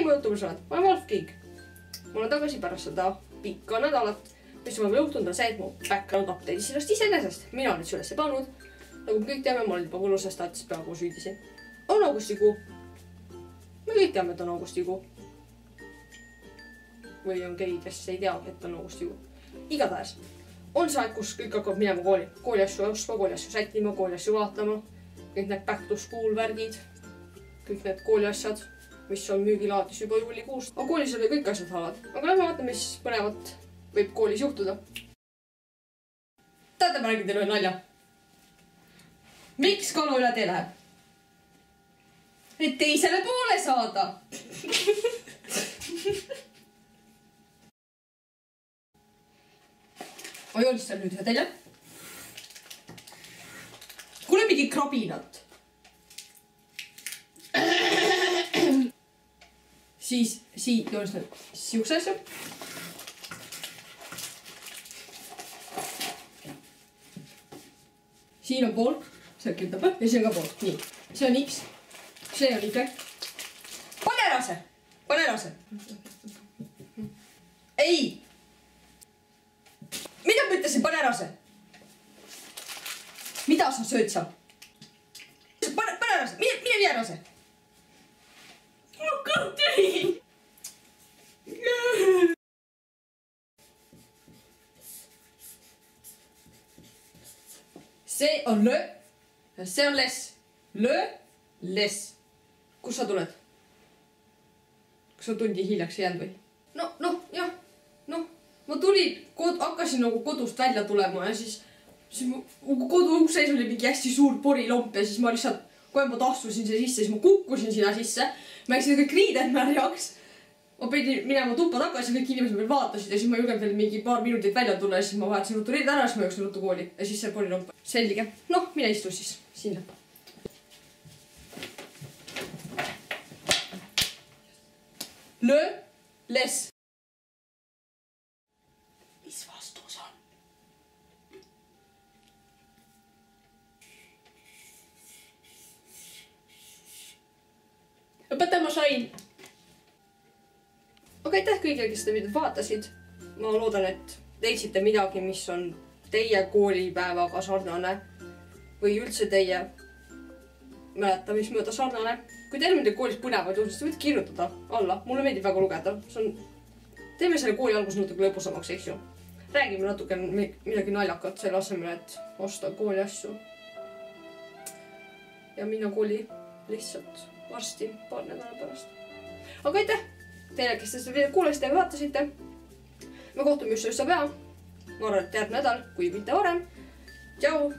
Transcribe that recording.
mu jutumused, ma olen Wolfgang. Ma olen tagasi pärast seda pikka nädalat, mis on juhtunud on see, et mu background update'is ennast iseenesest. Mina olen üles ei pannud. Nagu me kõik teame, ma olen juba võlusest saatis peaaegu süüdisin. On augustikuu. Me kõik teame, et on augustikuu. Või on keegi, kes ei tea, et on augustikuu. Igatahes on see aeg, kus kõik hakkavad minema kooli. Kooli asju ostma, kooli asju sättima, kooli asju vaatama. Kõik need back to school värgid. Kõik need kooli asjad, mis on müügilaadis juba juulikuust. Aga koolis oli kõik asjad halvad. Aga lähme vaatame, mis põnevat võib koolis juhtuda. Tähendab, ma räägin teile ühe nalja. Miks kalu üle tee läheb? Et teisele poole saada. Ma joonistan nüüd ühe teile. Kuule mingi krabinat. Siis siit joonistan siukse asja. Siin on pool, see kütab ja siin on ka pool. Nii, see on X, see on Y. Pane ära see, pane ära see. Ei! Mida ma ütlesin, pane ära see? Mida sa sööd seal? Pane ära see, mine vii ära see. Ma kõhti! See on lö, see on les. Lö, les. Kus sa tuled? Kas sa tundi hiljaks jäänud või? Jah. Ma tulin, hakkasin nagu kodust välja tulema ja siis kodu ukseis oli mingi hästi suur porilomp ja siis ma lihtsalt, kui ma tastusin see sisse, siis ma kukkusin sinna sisse. Ma läksin kõik riided märjaks. Ma pidin minema tuppa tagasi, kõik inimesed veel vaatasid ja siis ma julgenud veel mingi paar minutit välja tulla ja siis ma vahetasin ruttu riided ära ja siis ma jooksin ruttu kooli ja siis see porilomp. Selge. Noh, mine istu siis sinna. Lö, les. Mis vastus on? Õpetaja, ma sain. Aga aitäh kõigile, kes seda videot vaatasid. Ma loodan, et leidsite midagi, mis on teie koolipäevaga sarnane või üldse teie mäletamismööda sarnane. Kui teil on koolis põnevaid uudised, võite kirjutada alla. Mulle meeldib väga lugeda. Teeme selle kooli algus natuke lõpusamaks, eks ju. Räägime natuke midagi naljakat selle asemel, et osta kooli asju. Ja minna kooli lihtsalt varsti paar nädala pärast. Aga aitäh teile, kes seda videot kuulasite ja vaatasite. Me kohtume just pea. Ma arvan, et järgmine nädal, kui mitte varem. Tšau!